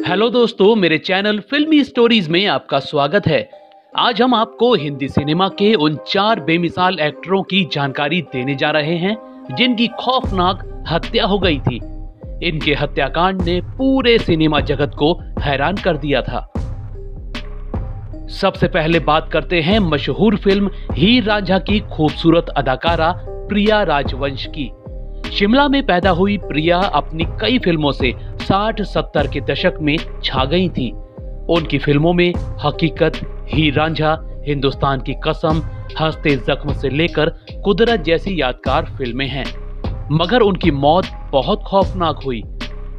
Hello दोस्तों, मेरे channel फिल्मी स्टोरीज में आपका स्वागत है। आज हम आपको हिंदी सिनेमा के उन 4 बेमिसाल एक्टरों की जानकारी देने जा रहे हैं जिनकी खौफनाक हत्या हो गई थी। इनके हत्याकांड ने पूरे सिनेमा जगत को हैरान कर दिया था। सबसे पहले बात करते हैं मशहूर फिल्म हीर रांझा की खूबसूरत अदाकारा प्रिया राजवंश की। शिमला में पैदा हुई प्रिया अपनी कई फिल्मों से 60-70 के दशक में छा गई थी। उनकी फिल्मों में हकीकत, हीर रांझा, हिंदुस्तान की कसम, हंसते जख्म से लेकर कुदरत जैसी यादगार फिल्में हैं। मगर उनकी मौत बहुत खौफनाक हुई।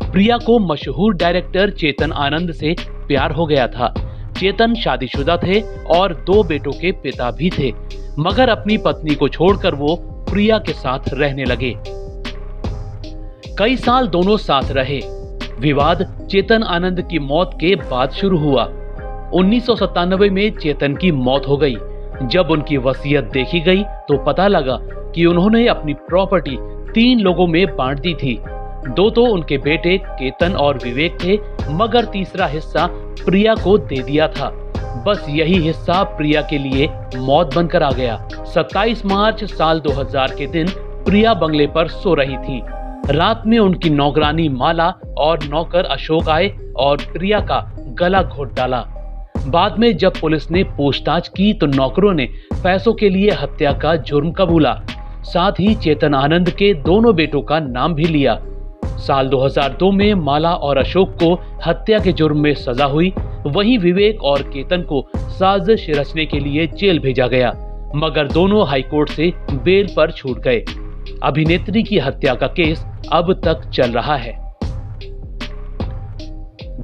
प्रिया को मशहूर डायरेक्टर चेतन आनंद से प्यार हो गया था। चेतन शादीशुदा थे और 2 बेटों के पिता भी थे, मगर अपनी पत्नी को छोड़कर वो प्रिया के साथ रहने लगे। कई साल दोनों साथ रहे। विवाद चेतन आनंद की मौत के बाद शुरू हुआ। 1997 में चेतन की मौत हो गई। जब उनकी वसीयत देखी गई तो पता लगा कि उन्होंने अपनी प्रॉपर्टी 3 लोगों में बांट दी थी। 2 तो उनके बेटे केतन और विवेक थे, मगर तीसरा हिस्सा प्रिया को दे दिया था। बस यही हिस्सा प्रिया के लिए मौत बनकर आ गया। 27 मार्च साल 2000 के दिन प्रिया बंगले पर सो रही थी। रात में उनकी नौकरानी माला और नौकर अशोक आए और प्रिया का गला घोट डाला। बाद में जब पुलिस ने पूछताछ की तो नौकरों ने पैसों के लिए हत्या का जुर्म कबूला। साथ ही चेतन आनंद के दोनों बेटों का नाम भी लिया। साल 2002 में माला और अशोक को हत्या के जुर्म में सजा हुई। वहीं विवेक और केतन को साजिश रचने के लिए जेल भेजा गया, मगर दोनों हाईकोर्ट से बेल पर छूट गए। अभिनेत्री की हत्या का केस अब तक चल रहा है।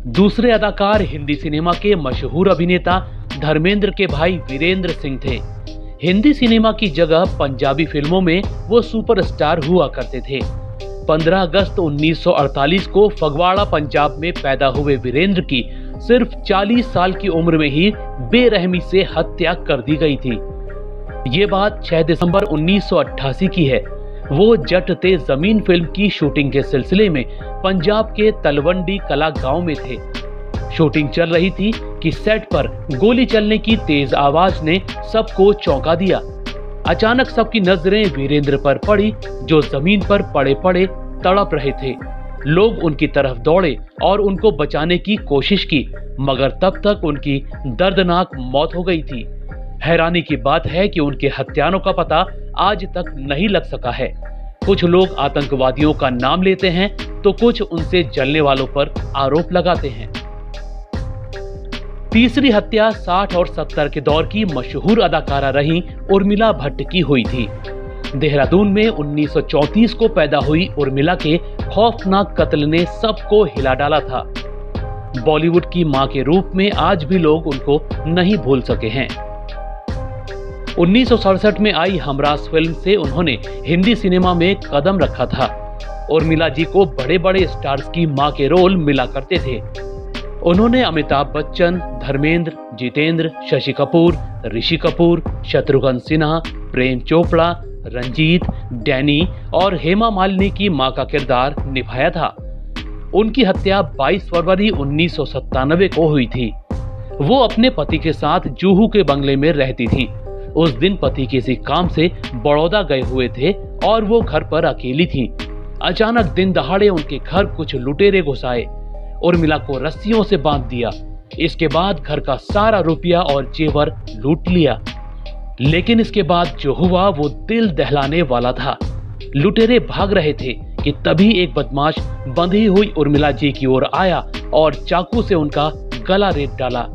दूसरे अदाकार हिंदी सिनेमा के मशहूर अभिनेता धर्मेंद्र के भाई वीरेंद्र सिंह थे। हिंदी सिनेमा की जगह पंजाबी फिल्मों में वो सुपरस्टार हुआ करते थे। 15 अगस्त 1948 को फगवाड़ा पंजाब में पैदा हुए वीरेंद्र की सिर्फ 40 साल की उम्र में ही बेरहमी से हत्या कर दी गई थी। ये बात 6 दिसंबर 1988 की है। वो जट ते जमीन फिल्म की शूटिंग के सिलसिले में पंजाब के तलवंडी कला गांव में थे। शूटिंग चल रही थी कि सेट पर गोली चलने की तेज आवाज ने सबको चौंका दिया। अचानक सबकी नजरें वीरेंद्र पर पड़ी, जो जमीन पर पड़े पड़े तड़प रहे थे। लोग उनकी तरफ दौड़े और उनको बचाने की कोशिश की, मगर तब तक उनकी दर्दनाक मौत हो गई थी। हैरानी की बात है कि उनके हत्यारों का पता आज तक नहीं लग सका है। कुछ लोग आतंकवादियों का नाम लेते हैं तो कुछ उनसे जलने वालों पर आरोप लगाते हैं। तीसरी हत्या 60 और 70 के दौर की मशहूर अदाकारा रही उर्मिला भट्ट की हुई थी। देहरादून में 1934 को पैदा हुई उर्मिला के खौफनाक कत्ल ने सबको हिला डाला था। बॉलीवुड की मां के रूप में आज भी लोग उनको नहीं भूल सके हैं। 1967 में आई हमराज फिल्म से उन्होंने हिंदी सिनेमा में कदम रखा था। उर्मिला जी को बड़े बड़े स्टार्स की मां के रोल मिला करते थे। उन्होंने अमिताभ बच्चन, धर्मेंद्र, जितेंद्र, शशि कपूर, ऋषि कपूर, शत्रुघ्न सिन्हा, प्रेम चोपड़ा, रंजीत, डैनी और हेमा मालिनी की मां का किरदार निभाया था। उनकी हत्या 22 फरवरी 1997 को हुई थी। वो अपने पति के साथ जुहू के बंगले में रहती थी। उस दिन पति किसी काम से बड़ौदा गए हुए थे और वो घर पर अकेली थी। अचानक दिन दहाड़े उनके घर कुछ लुटेरे घुस आए। उर्मिला को रस्सियों से बांध दिया। इसके बाद घर का सारा रुपया और जेवर लूट लिया। लेकिन इसके बाद जो हुआ वो दिल दहलाने वाला था। लुटेरे भाग रहे थे कि तभी एक बदमाश बंधी हुई उर्मिला जी की ओर आया और चाकू से उनका गला रेत डाला।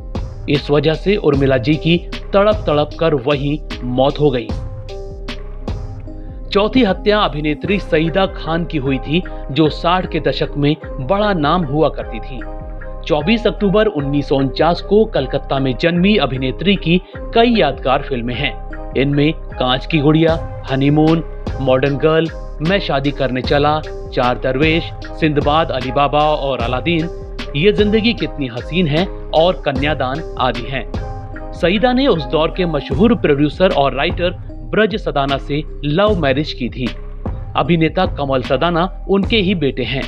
इस वजह से उर्मिला जी की तड़प तड़प कर वहीं मौत हो गई। चौथी हत्या अभिनेत्री सईदा खान की हुई थी, जो 60 के दशक में बड़ा नाम हुआ करती थी। 24 अक्टूबर 1949 को कलकत्ता में जन्मी अभिनेत्री की कई यादगार फिल्में हैं। इनमें कांच की गुड़िया, हनीमून, मॉडर्न गर्ल, मैं शादी करने चला, 4 दरवेश, सिंदबाद, अली बाबा और अलादीन, ये जिंदगी कितनी हसीन है और कन्यादान आदि हैं। सईदा ने उस दौर के मशहूर प्रोड्यूसर और राइटर ब्रज सदाना से लव मैरिज की थी। अभिनेता कमल सदाना उनके ही बेटे हैं।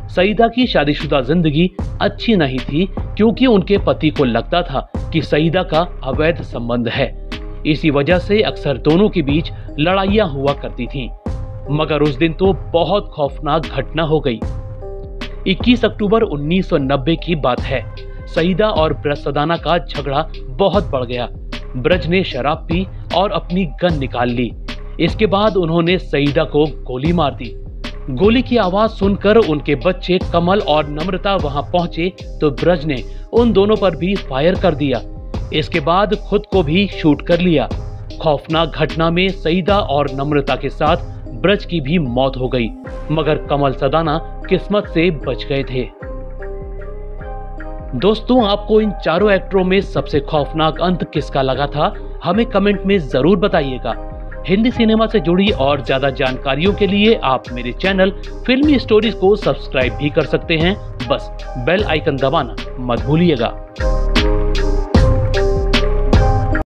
सईदा की शादीशुदा जिंदगी अच्छी नहीं थी क्योंकि उनके पति को लगता था कि सईदा का अवैध संबंध है। इसी वजह से अक्सर दोनों के बीच लड़ाइयां हुआ करती थीं। मगर उस दिन तो बहुत खौफनाक घटना हो गई। 21 अक्टूबर 1990 की बात है। सईदा और ब्रज सदाना का झगड़ा बहुत बढ़ गया। ब्रज ने शराब पी और अपनी गन निकाल ली। इसके बाद उन्होंने सईदा को गोली मार दी। गोली की आवाज सुनकर उनके बच्चे कमल और नम्रता वहां पहुंचे तो ब्रज ने उन दोनों पर भी फायर कर दिया। इसके बाद खुद को भी शूट कर लिया। खौफनाक घटना में सईदा और नम्रता के साथ ब्रज की भी मौत हो गई, मगर कमल सदाना किस्मत से बच गए थे। दोस्तों, आपको इन चारों एक्टरों में सबसे खौफनाक अंत किसका लगा था, हमें कमेंट में जरूर बताइएगा। हिंदी सिनेमा से जुड़ी और ज्यादा जानकारियों के लिए आप मेरे चैनल फिल्मी स्टोरीज को सब्सक्राइब भी कर सकते हैं। बस बेल आइकन दबाना मत भूलिएगा।